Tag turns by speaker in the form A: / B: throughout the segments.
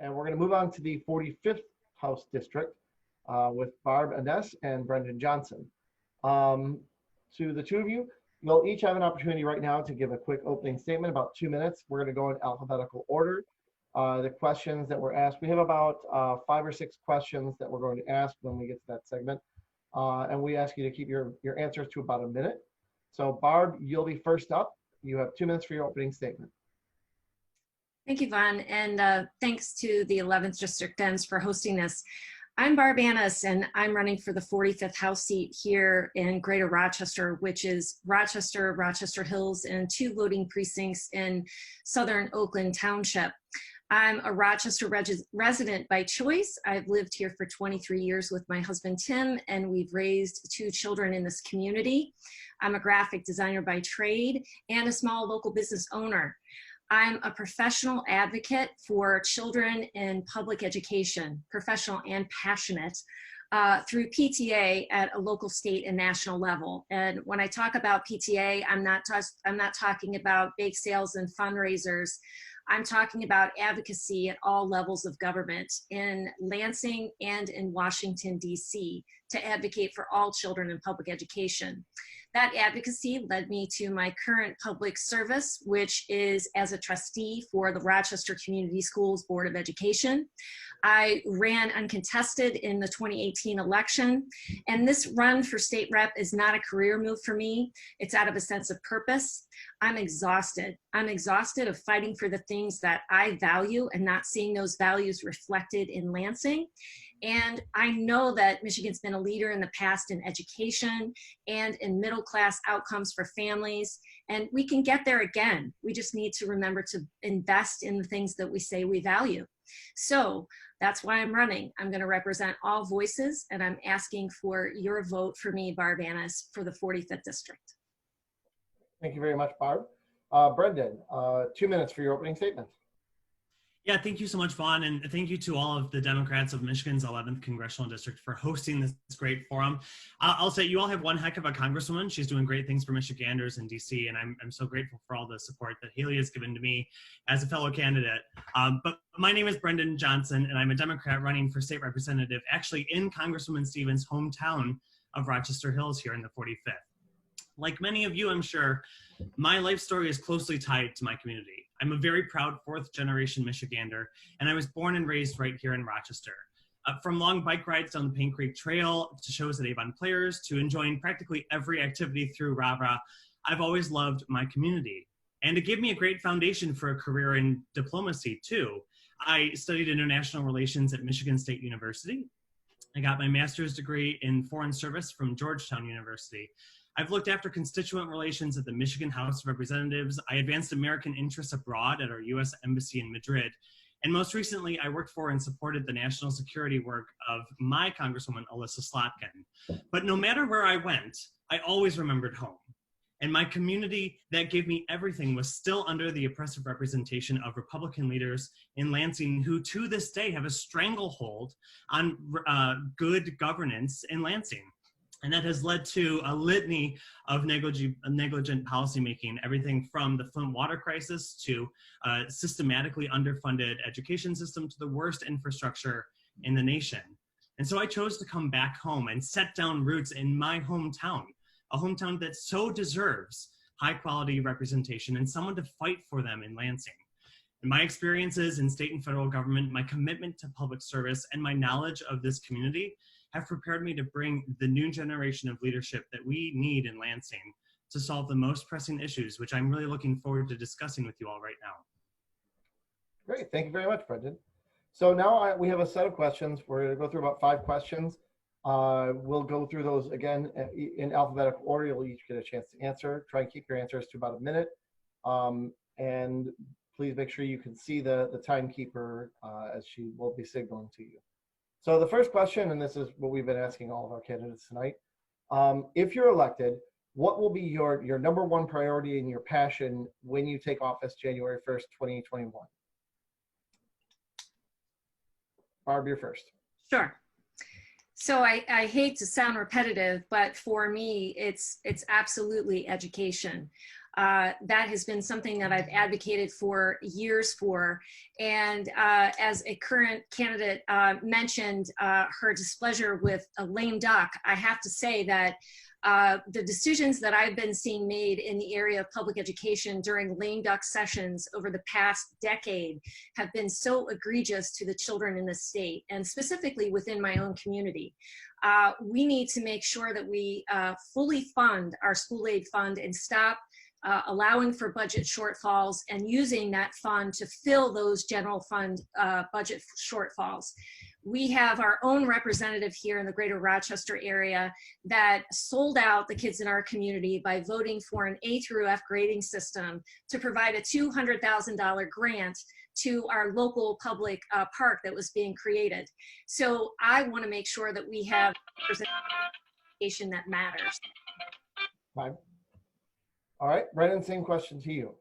A: And we're going to move on to the 45th House District with Barb Anness and Brendan Johnson. To the two of you, you'll each have an opportunity right now to give a quick opening statement, about 2 minutes. We're going to go in alphabetical order. The questions that were asked, we have about 5 or 6 questions that we're going to ask when we get to that segment. And we ask you to keep your answers to about a minute. So Barb, you'll be first up. You have 2 minutes for your opening statement.
B: Thank you, Vaughn, and thanks to the 11th District Dems for hosting this. I'm Barb Anness, and I'm running for the 45th House seat here in Greater Rochester, which is Rochester, Rochester Hills, and 2 voting precincts in southern Oakland Township. I'm a Rochester resident by choice. I've lived here for 23 years with my husband, Tim, and we've raised 2 children in this community. I'm a graphic designer by trade and a small local business owner. I'm a professional advocate for children in public education, professional and passionate, through PTA at a local, state, and national level. And when I talk about PTA, I'm not talking about bake sales and fundraisers. I'm talking about advocacy at all levels of government in Lansing and in Washington, D.C., to advocate for all children in public education. That advocacy led me to my current public service, which is as a trustee for the Rochester Community Schools Board of Education. I ran uncontested in the 2018 election, and this run for state rep is not a career move for me. It's out of a sense of purpose. I'm exhausted. I'm exhausted of fighting for the things that I value and not seeing those values reflected in Lansing. And I know that Michigan's been a leader in the past in education and in middle-class outcomes for families, and we can get there again. We just need to remember to invest in the things that we say we value. So that's why I'm running. I'm going to represent all voices, and I'm asking for your vote for me, Barb Anness, for the 45th District.
A: Thank you very much, Barb. Brendan, 2 minutes for your opening statement.
C: Yeah, thank you so much, Vaughn, and thank you to all of the Democrats of Michigan's 11th Congressional District for hosting this great forum. I'll say you all have one heck of a Congresswoman. She's doing great things for Michiganders in DC, and I'm so grateful for all the support that Haley has given to me as a fellow candidate. But my name is Brendan Johnson, and I'm a Democrat running for state representative, actually in Congresswoman Stevens' hometown of Rochester Hills here in the 45th. Like many of you, I'm sure, my life story is closely tied to my community. I'm a very proud 4th-generation Michigander, and I was born and raised right here in Rochester. From long bike rides down the Paint Creek Trail to shows at Avon Players to enjoying practically every activity through Rah-Rah, I've always loved my community. And it gave me a great foundation for a career in diplomacy, too. I studied international relations at Michigan State University. I got my master's degree in foreign service from Georgetown University. I've looked after constituent relations at the Michigan House of Representatives. I advanced American interests abroad at our U.S. Embassy in Madrid. And most recently, I worked for and supported the national security work of my Congresswoman, Alyssa Slotkin. But no matter where I went, I always remembered home. And my community that gave me everything was still under the oppressive representation of Republican leaders in Lansing who to this day have a stranglehold on good governance in Lansing. And that has led to a litany of negligent policymaking, everything from the Flint water crisis to systematically underfunded education system to the worst infrastructure in the nation. And so I chose to come back home and set down roots in my hometown, a hometown that so deserves high quality representation and someone to fight for them in Lansing. And my experiences in state and federal government, my commitment to public service, and my knowledge of this community have prepared me to bring the new generation of leadership that we need in Lansing to solve the most pressing issues, which I'm really looking forward to discussing with you all right now.
A: Great, thank you very much, Brendan. So now we have a set of questions. We're going to go through about 5 questions. We'll go through those again in alphabetical order. You'll each get a chance to answer. Try and keep your answers to about a minute. And please make sure you can see the timekeeper as she will be signaling to you. So the first question, and this is what we've been asking all of our candidates tonight, if you're elected, what will be your #1 priority and your passion when you take office January 1st, 2021? Barb, you're first.
B: Sure. So I hate to sound repetitive, but for me, it's absolutely education. That has been something that I've advocated for years for. And as a current candidate mentioned her displeasure with a lame duck, I have to say that the decisions that I've been seeing made in the area of public education during lame duck sessions over the past decade have been so egregious to the children in the state, and specifically within my own community. We need to make sure that we fully fund our school aid fund and stop allowing for budget shortfalls and using that fund to fill those general fund budget shortfalls. We have our own representative here in the greater Rochester area that sold out the kids in our community by voting for an A through F grading system to provide a $200,000 grant to our local public park that was being created. So I want to make sure that we have representation that matters.
A: Fine. All right, Brennan, same question to you.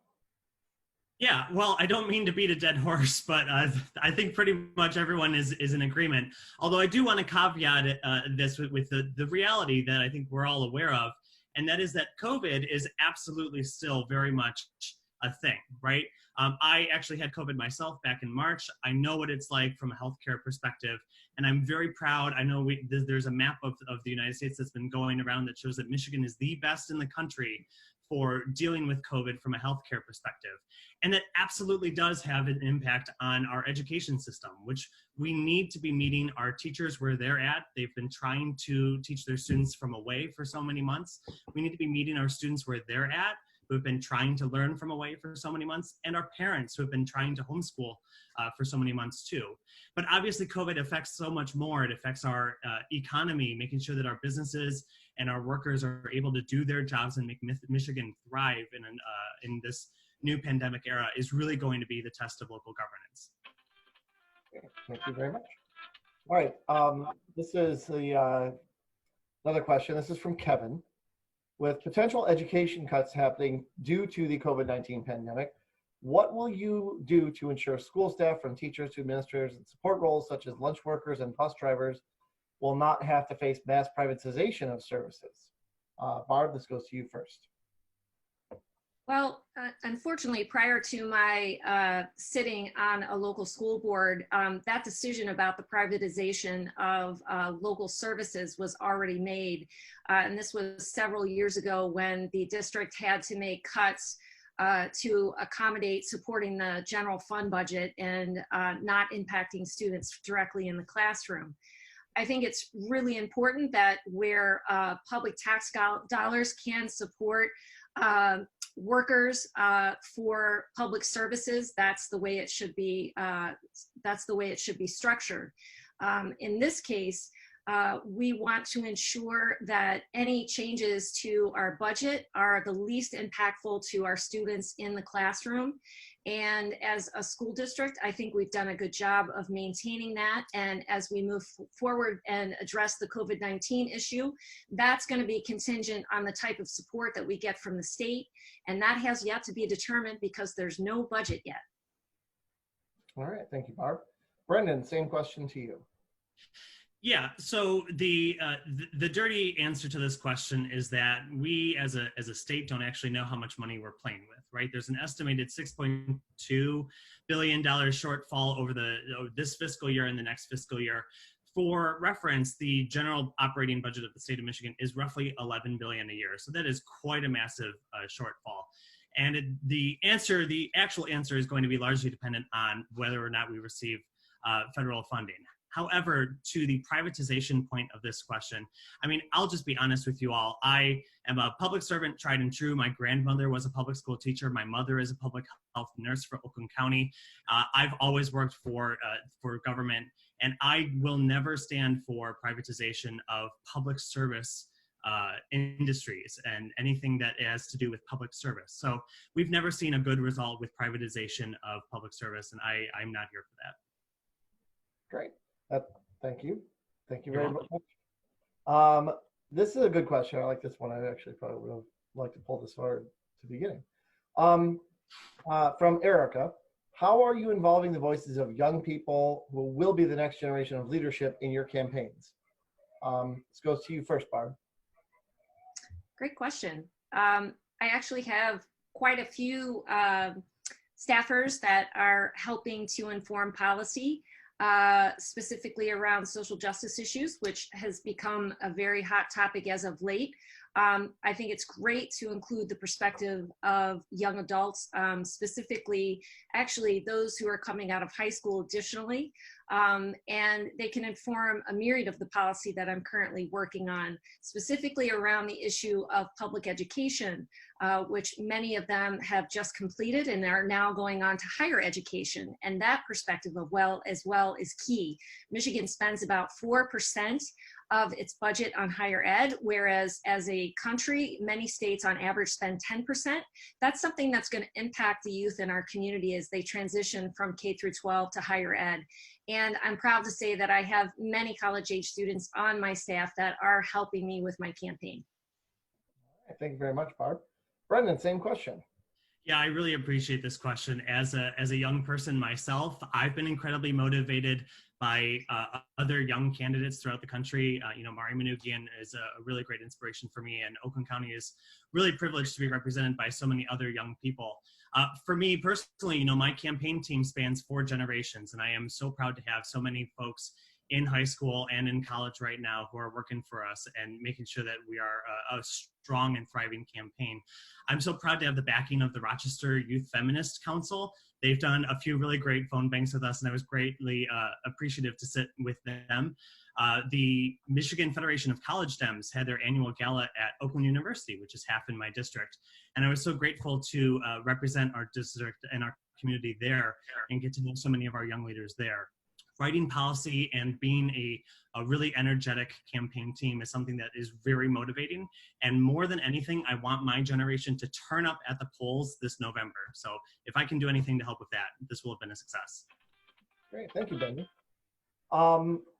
C: Yeah, well, I don't mean to beat a dead horse, but I think pretty much everyone is in agreement. Although I do want to caveat this with the reality that I think we're all aware of, and that is that COVID is absolutely still very much a thing, right? I actually had COVID myself back in March. I know what it's like from a healthcare perspective, and I'm very proud. I know there's a map of the United States that's been going around that shows that Michigan is the best in the country for dealing with COVID from a healthcare perspective. And that absolutely does have an impact on our education system, which we need to be meeting our teachers where they're at. They've been trying to teach their students from away for so many months. We need to be meeting our students where they're at, who have been trying to learn from away for so many months, and our parents who have been trying to homeschool for so many months too. But obviously COVID affects so much more. It affects our economy, making sure that our businesses and our workers are able to do their jobs and make Michigan thrive in this new pandemic era is really going to be the test of local governance.
A: Okay, thank you very much. All right, this is another question. This is from Kevin. With potential education cuts happening due to the COVID-19 pandemic, what will you do to ensure school staff, from teachers to administrators and support roles such as lunch workers and bus drivers, will not have to face mass privatization of services? Barb, this goes to you first.
B: Well, unfortunately, prior to my sitting on a local school board, that decision about the privatization of local services was already made. And this was several years ago when the district had to make cuts to accommodate supporting the general fund budget and not impacting students directly in the classroom. I think it's really important that where public tax dollars can support workers for public services, that's the way it should be. That's the way it should be structured. In this case, we want to ensure that any changes to our budget are the least impactful to our students in the classroom. And as a school district, I think we've done a good job of maintaining that. And as we move forward and address the COVID-19 issue, that's going to be contingent on the type of support that we get from the state. And that has yet to be determined because there's no budget yet.
A: All right, thank you, Barb. Brendan, same question to you.
C: Yeah, so the dirty answer to this question is that we as a state don't actually know how much money we're playing with, right? There's an estimated $6.2 billion shortfall over this fiscal year and the next fiscal year. For reference, the general operating budget of the state of Michigan is roughly $11 billion a year. So that is quite a massive shortfall. And the actual answer is going to be largely dependent on whether or not we receive federal funding. However, to the privatization point of this question, I mean, I'll just be honest with you all. I am a public servant, tried and true. My grandmother was a public school teacher. My mother is a public health nurse for Oakland County. I've always worked for government, and I will never stand for privatization of public service industries and anything that has to do with public service. So we've never seen a good result with privatization of public service, and I'm not here for that.
A: Great. Thank you. Thank you very much. This is a good question. I like this one. I actually probably would have liked to pull this hard to the beginning. From Erica, how are you involving the voices of young people who will be the next generation of leadership in your campaigns? This goes to you first, Barb.
B: Great question. I actually have quite a few staffers that are helping to inform policy, specifically around social justice issues, which has become a very hot topic as of late. I think it's great to include the perspective of young adults, specifically actually those who are coming out of high school additionally, and they can inform a myriad of the policy that I'm currently working on, specifically around the issue of public education, which many of them have just completed and are now going on to higher education. And that perspective as well is key. Michigan spends about 4% of its budget on higher ed, whereas as a country, many states on average spend 10%. That's something that's going to impact the youth in our community as they transition from K through 12 to higher ed. And I'm proud to say that I have many college-age students on my staff that are helping me with my campaign.
A: Thank you very much, Barb. Brendan, same question.
C: Yeah, I really appreciate this question. As a young person myself, I've been incredibly motivated by other young candidates throughout the country. Mari Manoukian is a really great inspiration for me, and Oakland County is really privileged to be represented by so many other young people. For me personally, my campaign team spans 4 generations, and I am so proud to have so many folks in high school and in college right now who are working for us and making sure that we are a strong and thriving campaign. I'm so proud to have the backing of the Rochester Youth Feminist Council. They've done a few really great phone banks with us, and I was greatly appreciative to sit with them. The Michigan Federation of College Dems had their annual gala at Oakland University, which is half in my district. And I was so grateful to represent our district and our community there and get to know so many of our young leaders there. Writing policy and being a really energetic campaign team is something that is very motivating. And more than anything, I want my generation to turn up at the polls this November. So if I can do anything to help with that, this will have been a success.
A: Great, thank you, Brendan.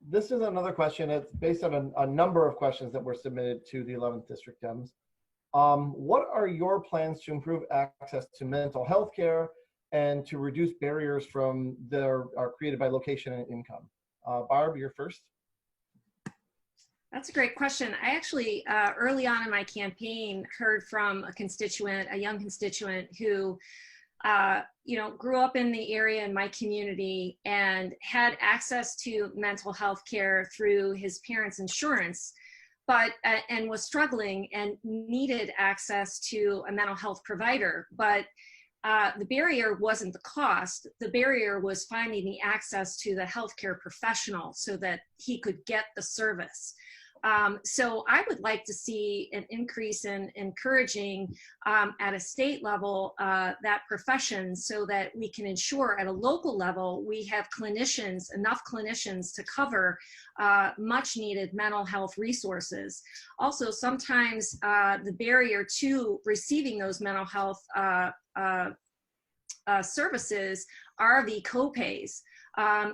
A: This is another question. It's based on a number of questions that were submitted to the 11th District Dems. What are your plans to improve access to mental health care and to reduce barriers are created by location and income? Barb, you're first.
B: That's a great question. I actually, early on in my campaign, heard from a young constituent who, grew up in the area in my community and had access to mental health care through his parents' insurance, and was struggling and needed access to a mental health provider. But the barrier wasn't the cost. The barrier was finding the access to the healthcare professional so that he could get the service. So I would like to see an increase in encouraging at a state level that profession, so that we can ensure at a local level we have enough clinicians to cover much needed mental health resources. Also, sometimes the barrier to receiving those mental health services are the co-pays.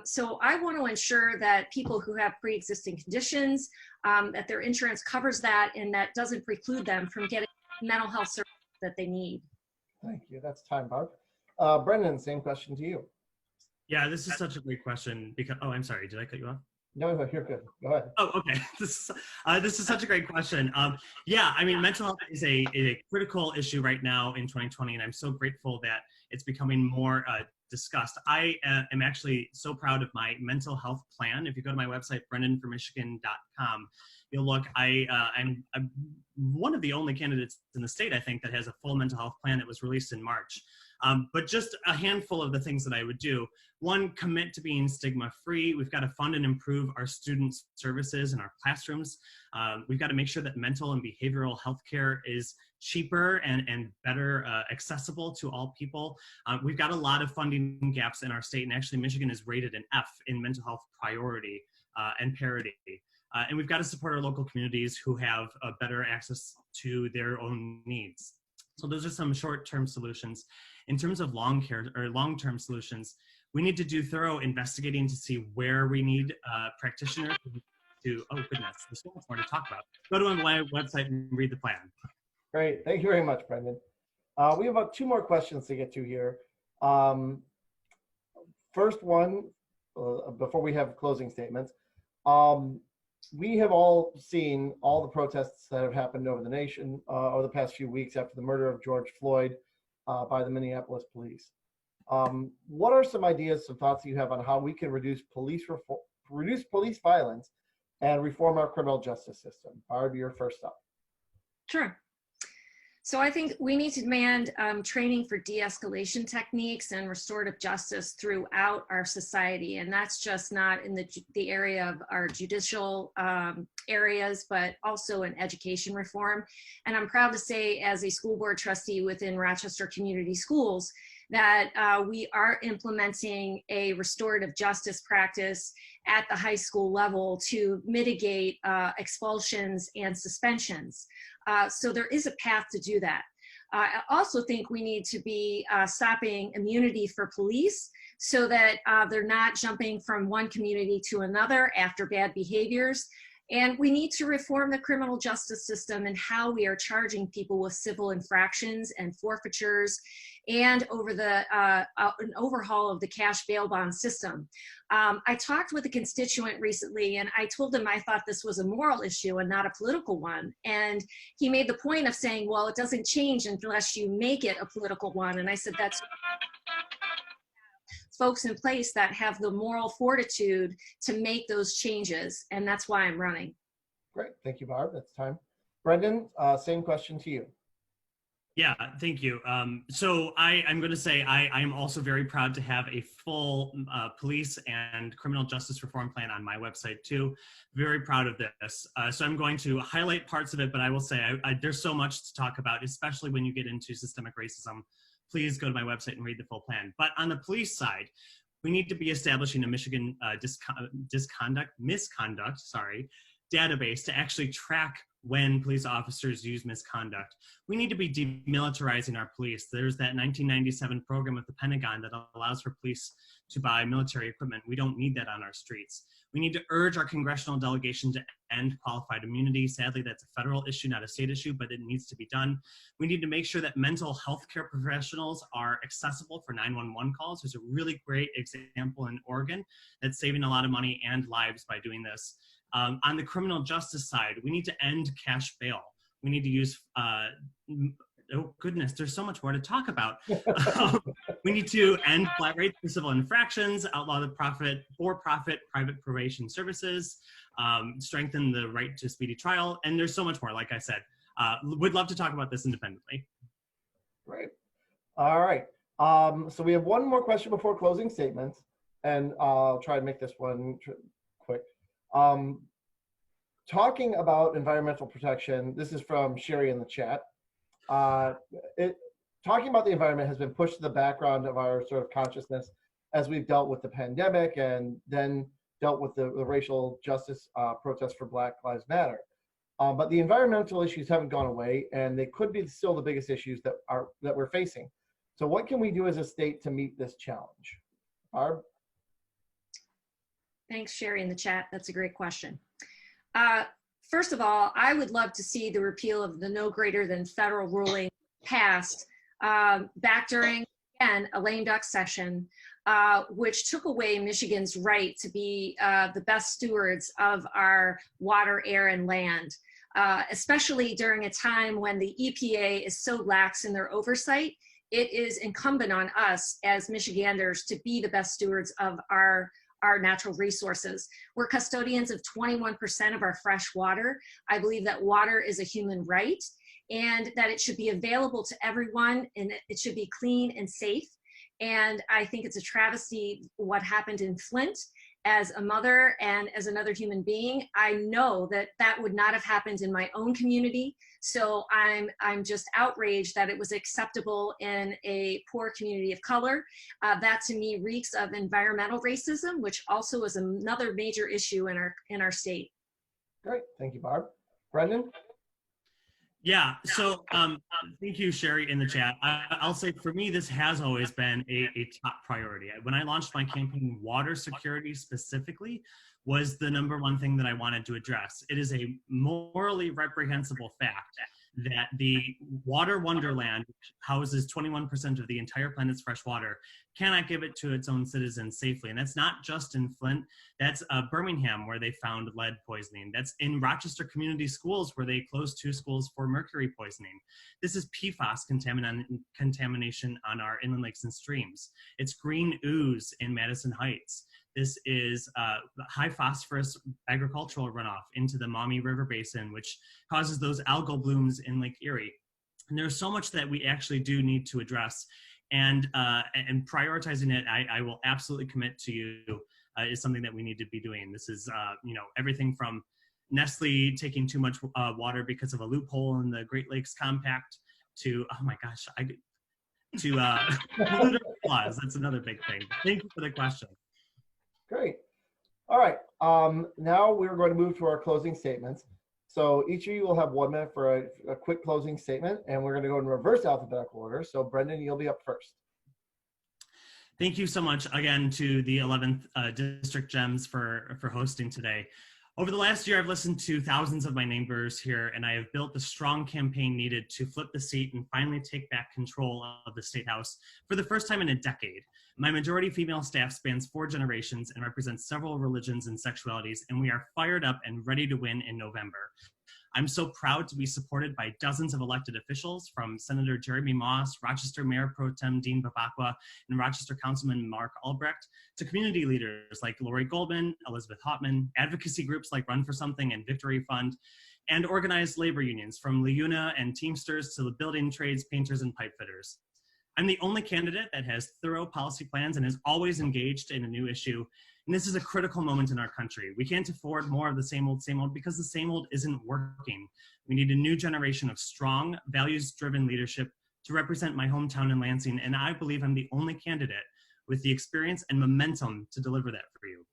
B: So I want to ensure that people who have pre-existing conditions, that their insurance covers that and that doesn't preclude them from getting mental health services that they need.
A: Thank you. That's time, Barb. Brendan, same question to you.
C: Yeah, this is such a great question because, oh, I'm sorry, did I cut you off?
A: No, you're good. Go ahead.
C: Oh, okay. This is such a great question. Yeah, I mean, mental health is a critical issue right now in 2020, and I'm so grateful that it's becoming more discussed. I am actually so proud of my mental health plan. If you go to my website, brendanformichigan.com, you'll look, I'm one of the only candidates in the state, I think, that has a full mental health plan that was released in March. But just a handful of the things that I would do. One, commit to being stigma-free. We've got to fund and improve our student services in our classrooms. We've got to make sure that mental and behavioral health care is cheaper and better accessible to all people. We've got a lot of funding gaps in our state, and actually Michigan is rated an F in mental health priority and parity. And we've got to support our local communities who have better access to their own needs. So those are some short-term solutions. In terms of long-term solutions, we need to do thorough investigating to see where we need practitioners to, oh goodness, there's so much more to talk about. Go to my website and read the plan.
A: Great, thank you very much, Brendan. We have about 2 more questions to get to here. First one, before we have closing statements, we have all seen all the protests that have happened over the nation over the past few weeks after the murder of George Floyd. by the Minneapolis police. What are some ideas, some thoughts you have on how we can reduce police violence and reform our criminal justice system? Barb, you're first up.
B: Sure. So I think we need to demand training for de-escalation techniques and restorative justice throughout our society. And that's just not in the area of our judicial areas, but also in education reform. And I'm proud to say, as a school board trustee within Rochester Community Schools, that we are implementing a restorative justice practice at the high school level to mitigate expulsions and suspensions. So there is a path to do that. I also think we need to be stopping immunity for police so that they're not jumping from one community to another after bad behaviors. And we need to reform the criminal justice system and how we are charging people with civil infractions and forfeitures, and over an overhaul of the cash bail bond system. I talked with a constituent recently, and I told him I thought this was a moral issue and not a political one. And he made the point of saying, well, it doesn't change unless you make it a political one. And I said, that's folks in place that have the moral fortitude to make those changes. And that's why I'm running.
A: Great. Thank you, Barb. That's time. Brendan, same question to you.
C: Yeah, thank you. So I'm going to say I am also very proud to have a full police and criminal justice reform plan on my website too. Very proud of this. So I'm going to highlight parts of it, but I will say there's so much to talk about, especially when you get into systemic racism. Please go to my website and read the full plan. But on the police side, we need to be establishing a Michigan misconduct database to actually track when police officers use misconduct. We need to be demilitarizing our police. There's that 1997 program with the Pentagon that allows for police to buy military equipment. We don't need that on our streets. We need to urge our congressional delegation to end qualified immunity. Sadly, that's a federal issue, not a state issue, but it needs to be done. We need to make sure that mental health care professionals are accessible for 911 calls. There's a really great example in Oregon that's saving a lot of money and lives by doing this. On the criminal justice side, we need to end cash bail. We need to use, oh goodness, there's so much more to talk about. We need to end flat rates for civil infractions, outlaw the for-profit private probation services, strengthen the right to speedy trial, and there's so much more, like I said. Would love to talk about this independently.
A: Great. All right. So we have one more question before closing statements, and I'll try to make this one quick. Talking about environmental protection, this is from Sherry in the chat. Talking about the environment has been pushed to the background of our sort of consciousness as we've dealt with the pandemic and then dealt with the racial justice protests for Black Lives Matter. But the environmental issues haven't gone away, and they could be still the biggest issues that we're facing. So what can we do as a state to meet this challenge? Barb?
B: Thanks, Sherry, in the chat. That's a great question. First of all, I would love to see the repeal of the no greater than federal ruling passed back during, again, a lame duck session, which took away Michigan's right to be the best stewards of our water, air, and land, especially during a time when the EPA is so lax in their oversight. It is incumbent on us as Michiganders to be the best stewards of our natural resources. We're custodians of 21% of our fresh water. I believe that water is a human right and that it should be available to everyone, and it should be clean and safe. And I think it's a travesty what happened in Flint. As a mother and as another human being, I know that that would not have happened in my own community. So I'm just outraged that it was acceptable in a poor community of color. That to me reeks of environmental racism, which also is another major issue in our state.
A: Great, thank you, Barb. Brendan?
C: Yeah, so thank you, Sherry, in the chat. I'll say for me, this has always been a top priority. When I launched my campaign, water security specifically was the #1 thing that I wanted to address. It is a morally reprehensible fact that the water wonderland, which houses 21% of the entire planet's fresh water, cannot give it to its own citizens safely. And that's not just in Flint. That's Birmingham, where they found lead poisoning. That's in Rochester Community Schools, where they closed 2 schools for mercury poisoning. This is PFAS contamination on our inland lakes and streams. It's green ooze in Madison Heights. This is high phosphorus agricultural runoff into the Maumee River Basin, which causes those algal blooms in Lake Erie. And there's so much that we actually do need to address. And prioritizing it, I will absolutely commit to you, is something that we need to be doing. This is, everything from Nestle taking too much water because of a loophole in the Great Lakes Compact to, oh my gosh, polluter laws. That's another big thing. Thank you for the question.
A: Great. All right. Now we're going to move to our closing statements. So each of you will have 1 minute for a quick closing statement, and we're going to go in reverse alphabetical order. So Brendan, you'll be up first.
C: Thank you so much again to the 11th District Dems for hosting today. Over the last year, I've listened to thousands of my neighbors here, and I have built the strong campaign needed to flip the seat and finally take back control of the State House for the first time in a decade. My majority female staff spans 4 generations and represents several religions and sexualities, and we are fired up and ready to win in November. I'm so proud to be supported by dozens of elected officials, from Senator Jeremy Moss, Rochester Mayor Pro Tem Dean Babakwa, and Rochester Councilman Mark Albrecht, to community leaders like Lori Goldman, Elizabeth Hauptman, advocacy groups like Run for Something and Victory Fund, and organized labor unions from LiUNA and Teamsters to the building trades, painters, and pipe fitters. I'm the only candidate that has thorough policy plans and is always engaged in a new issue. And this is a critical moment in our country. We can't afford more of the same old, because the same old isn't working. We need a new generation of strong, values-driven leadership to represent my hometown in Lansing, and I believe I'm the only candidate with the experience and momentum to deliver that for you.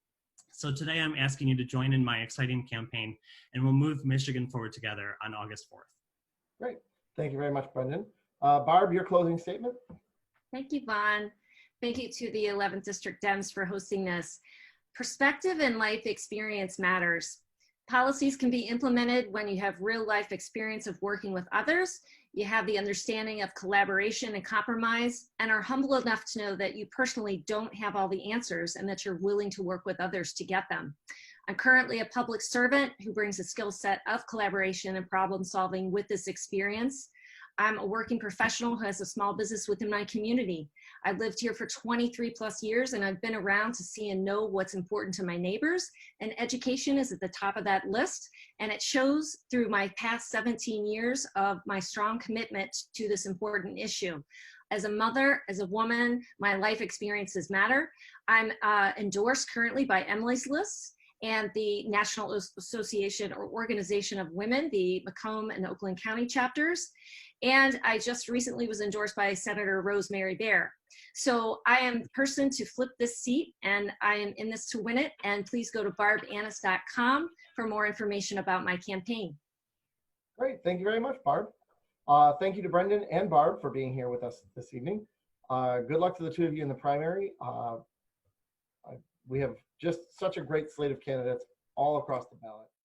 C: So today I'm asking you to join in my exciting campaign, and we'll move Michigan forward together on August 4th.
A: Great. Thank you very much, Brendan. Barb, your closing statement?
B: Thank you, Vaughn. Thank you to the 11th District Dems for hosting this. Perspective and life experience matters. Policies can be implemented when you have real life experience of working with others, you have the understanding of collaboration and compromise, and are humble enough to know that you personally don't have all the answers and that you're willing to work with others to get them. I'm currently a public servant who brings a skill set of collaboration and problem solving with this experience. I'm a working professional who has a small business within my community. I've lived here for 23 plus years, and I've been around to see and know what's important to my neighbors, and education is at the top of that list. And it shows through my past 17 years of my strong commitment to this important issue. As a mother, as a woman, my life experiences matter. I'm endorsed currently by Emily's List and the National Association or Organization of Women, the Macomb and Oakland County chapters. And I just recently was endorsed by Senator Rosemary Bear. So I am the person to flip this seat, and I am in this to win it. And please go to barbanness.com for more information about my campaign.
A: Great. Thank you very much, Barb. Thank you to Brendan and Barb for being here with us this evening. Good luck to the 2 of you in the primary. We have just such a great slate of candidates all across the ballot.